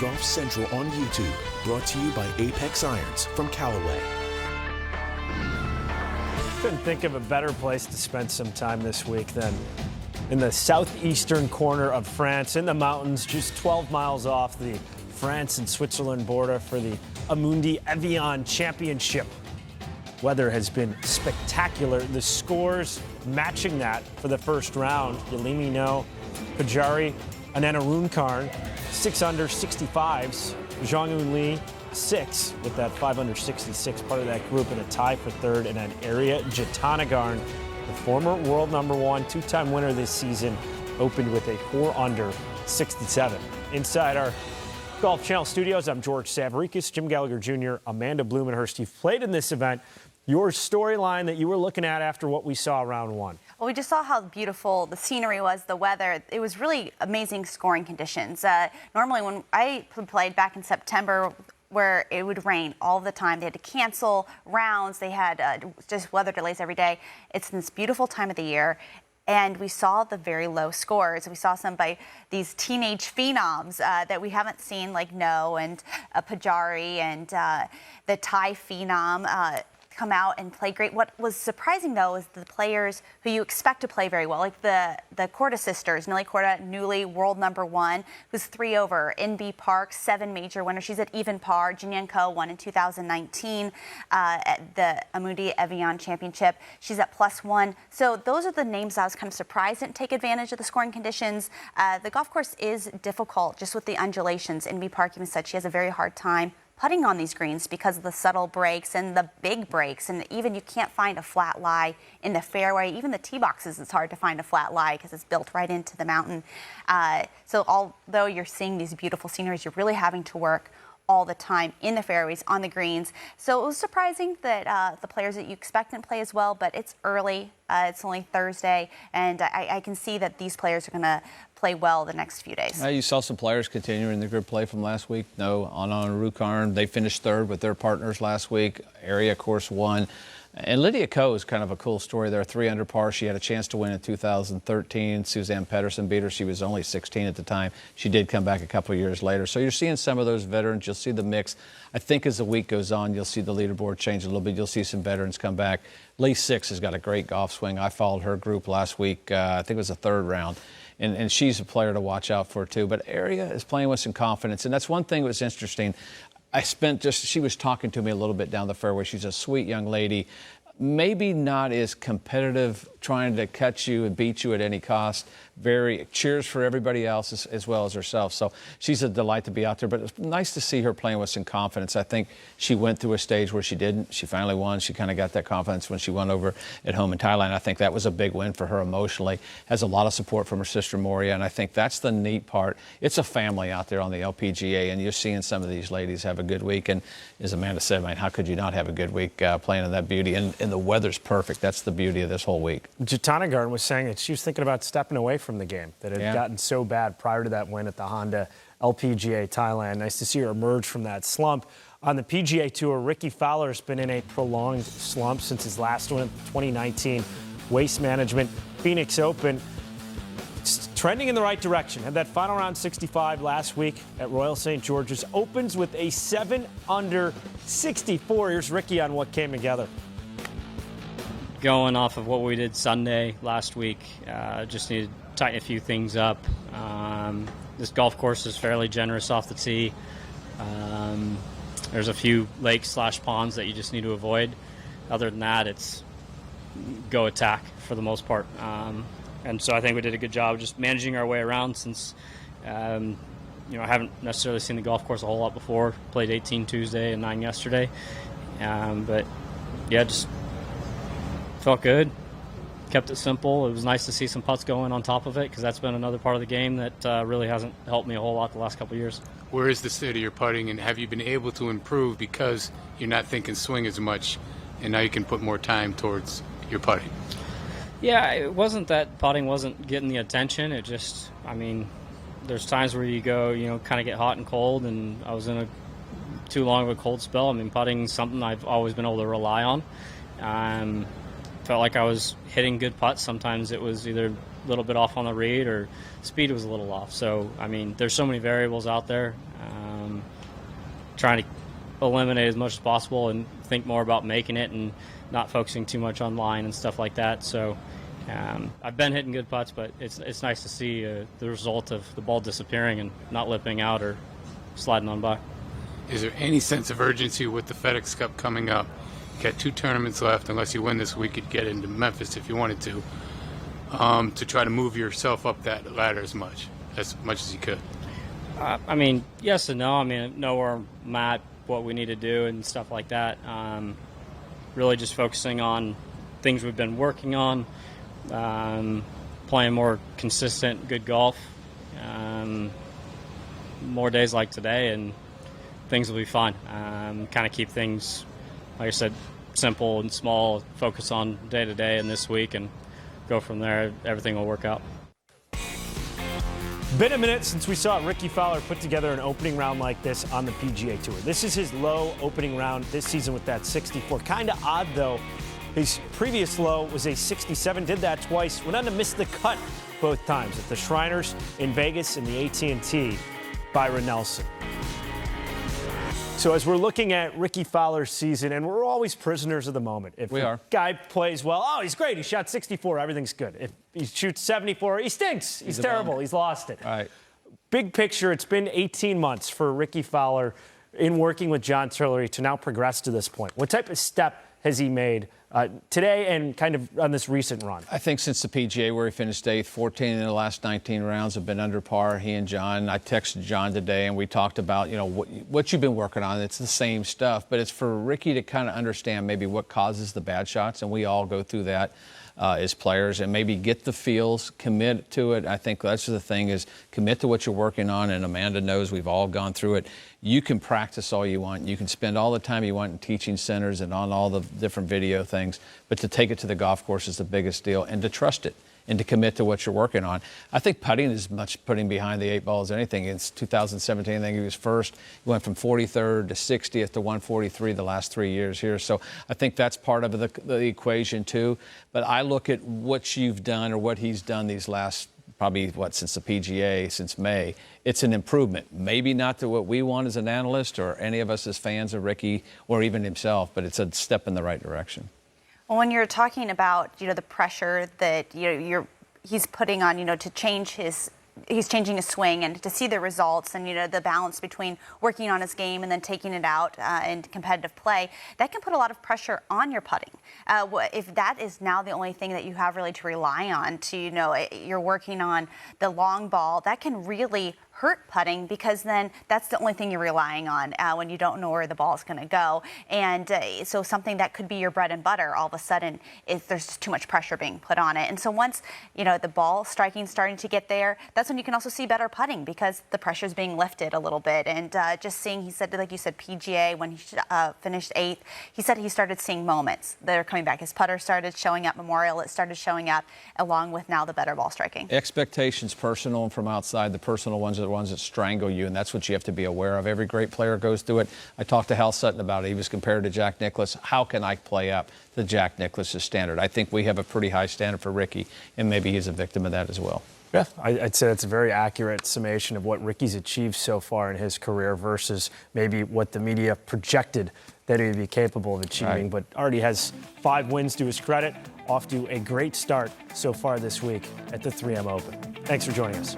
Golf Central on YouTube, brought to you by Apex Irons from Callaway. Couldn't think of a better place to spend some time this week than in the southeastern corner of France, in the mountains, just 12 miles off the France and Switzerland border for the Amundi Evian Championship. Weather has been spectacular. The scores matching that for the first round. Yelimi No, Pajari, Anana Runkarn, 6 under 65s. Zhang Li, 6 with that 5 under 66, part of that group, and a tie for third. And an area Jatanagarn, the former world number 1, 2-time winner this season, opened with a 4 under 67. Inside our Golf Channel studios, I'm George Savarickas, Jim Gallagher Jr., Amanda Blumenhurst. You've played in this event. Your storyline that you were looking at after what we saw round 1. Well, we just saw how beautiful the scenery was, the weather. It was really amazing scoring conditions. Normally when I played back in September, where it would rain all the time, they had to cancel rounds. They had just weather delays every day. It's this beautiful time of the year. And we saw the very low scores. We saw some by these teenage phenoms that we haven't seen, like No and Pajari and the Thai phenom come out and play great. What was surprising, though, is the players who you expect to play very well, like the Korda sisters. Nelly Korda, newly world number 1, who's 3 over. NB Park, 7 major winner. She's at even par. Jin Young Ko won in 2019 at the Amundi Evian Championship. She's at +1. So those are the names I was kind of surprised didn't take advantage of the scoring conditions. The golf course is difficult just with the undulations. NB Park even said she has a very hard time putting on these greens because of the subtle breaks and the big breaks, and even you can't find a flat lie in the fairway. Even the tee boxes, it's hard to find a flat lie because it's built right into the mountain. So although you're seeing these beautiful sceneries, you're really having to work all the time in the fairways, on the greens. So it was surprising that the players that you expect didn't play as well, but it's early. It's only Thursday, and I can see that these players are going to play well the next few days. You saw some players continuing the group play from last week. No, Arnold and Runkarn, they finished third with their partners last week. Area, of course, won. And Lydia Ko is kind of a cool story there. 3 under par. She had a chance to win in 2013. Suzanne Pedersen beat her. She was only 16 at the time. She did come back a couple of years later. So you're seeing some of those veterans. You'll see the mix. I think as the week goes on, you'll see the leaderboard change a little bit. You'll see some veterans come back. Lee Six has got a great golf swing. I followed her group last week. I think it was the 3rd round. And she's a player to watch out for, too. But Area is playing with some confidence. And that's one thing that was interesting. She was talking to me a little bit down the fairway. She's a sweet young lady. Maybe not as competitive, trying to cut you and beat you at any cost. Very cheers for everybody else as well as herself. So she's a delight to be out there. But it's nice to see her playing with some confidence. I think she went through a stage where she didn't. She finally won. She kind of got that confidence when she won over at home in Thailand. I think that was a big win for her emotionally. Has a lot of support from her sister Moria, and I think that's the neat part. It's a family out there on the LPGA, and you're seeing some of these ladies have a good week. And as Amanda said, man, how could you not have a good week playing in that beauty? And the weather's perfect. That's the beauty of this whole week. Jatanagarn was saying that she was thinking about stepping away from the game, that it had gotten so bad prior to that win at the Honda LPGA Thailand. Nice to see her emerge from that slump. On the PGA Tour, Rickie Fowler has been in a prolonged slump since his last win in 2019. Waste Management, Phoenix Open. It's trending in the right direction. Had that final round 65 last week at Royal St. George's. Opens with a 7 under 64. Here's Rickie on what came together. Going off of what we did Sunday last week, just needed to tighten a few things up. This golf course is fairly generous off the tee. There's a few lakes/ponds that you just need to avoid. Other than that, it's go attack for the most part. And so I think we did a good job just managing our way around since, I haven't necessarily seen the golf course a whole lot before. Played 18 Tuesday and 9 yesterday. But yeah, just felt good. Kept it simple. It was nice to see some putts going on top of it because that's been another part of the game that really hasn't helped me a whole lot the last couple of years. Where is the state of your putting, and have you been able to improve because you're not thinking swing as much and now you can put more time towards your putting? Yeah, it wasn't that putting wasn't getting the attention. It just, there's times where you go, kind of get hot and cold, and I was in too long of a cold spell. Putting's something I've always been able to rely on. Felt like I was hitting good putts. Sometimes it was either a little bit off on the read or speed was a little off. So, there's so many variables out there. trying to eliminate as much as possible and think more about making it and not focusing too much on line and stuff like that. So I've been hitting good putts, but it's nice to see the result of the ball disappearing and not lipping out or sliding on by. Is there any sense of urgency with the FedEx Cup coming up? You got 2 tournaments left. Unless you win this week, you'd get into Memphis if you wanted to try to move yourself up that ladder as much as you could. I mean, yes and no. I mean, know where I'm at, what we need to do and stuff like that. Really just focusing on things we've been working on, playing more consistent, good golf, more days like today, and things will be fine. Kind of keep things, like I said, simple and small, focus on day to day and this week, and go from there. Everything will work out. Been a minute since we saw Rickie Fowler put together an opening round like this on the PGA Tour. This is his low opening round this season with that 64. Kind of odd, though. His previous low was a 67, did that twice. Went on to miss the cut both times at the Shriners in Vegas and the AT&T Byron Nelson. So as we're looking at Rickie Fowler's season, and we're always prisoners of the moment. If a guy plays well, oh, he's great. He shot 64. Everything's good. If he shoots 74, he stinks. He's terrible. He's lost it. All right. Big picture, it's been 18 months for Rickie Fowler in working with John Tillery to now progress to this point. What type of step has he made today and kind of on this recent run? I think since the PGA where he finished 8th, 14 in the last 19 rounds have been under par, he and John. I texted John today and we talked about, you know, what you've been working on. It's the same stuff, but it's for Rickie to kind of understand maybe what causes the bad shots, and we all go through that as players, and maybe get the feels, commit to it. I think that's the thing, is commit to what you're working on, and Amanda knows we've all gone through it. You can practice all you want. You can spend all the time you want in teaching centers and on all the different video things, but to take it to the golf course is the biggest deal, and to trust it and to commit to what you're working on. I think putting is much putting behind the 8 ball as anything. It's 2017, I think he was first. He went from 43rd to 60th to 143 the last 3 years here. So I think that's part of the equation too. But I look at what you've done or what he's done these last probably, since the PGA, since May. It's an improvement. Maybe not to what we want as an analyst or any of us as fans of Rickie or even himself, but it's a step in the right direction. Well, when you're talking about, the pressure that he's putting on, to change he's changing his swing and to see the results and, the balance between working on his game and then taking it out in competitive play, that can put a lot of pressure on your putting. If that is now the only thing that you have really to rely on to, you're working on the long ball, that can really hurt putting, because then that's the only thing you're relying on when you don't know where the ball is going to go. And so something that could be your bread and butter, all of a sudden, there's just too much pressure being put on it. And so once, the ball striking starting to get there, that's when you can also see better putting, because the pressure is being lifted a little bit. And just seeing, he said, like you said, PGA, when he finished 8th, he said he started seeing moments that are coming back. His putter started showing up, Memorial, it started showing up, along with now the better ball striking. Expectations, personal and from outside, the personal ones are the ones that strangle you, and that's what you have to be aware of. Every great player goes through it. I talked to Hal Sutton about it. He was compared to Jack Nicklaus. How can I play up to Jack Nicklaus's standard? I think we have a pretty high standard for Rickie, and maybe he's a victim of that as well. Yeah, I'd say that's a very accurate summation of what Rickie's achieved so far in his career versus maybe what the media projected that he would be capable of achieving. But already has 5 wins to his credit, off to a great start so far this week at the 3M Open. Thanks for joining us.